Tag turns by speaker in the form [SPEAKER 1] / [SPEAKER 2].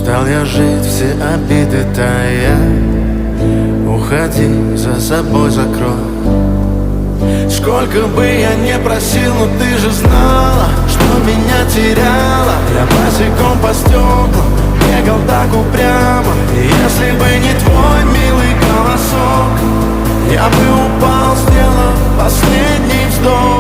[SPEAKER 1] Устал я жить, все обиды тая. Уходи, за собой закрой. Сколько бы я не просил, но ты же знала, что меня теряла. Я босиком по стеклам бегал так упрямо. И если бы не твой милый голосок, я бы упал, сделав последний вздох.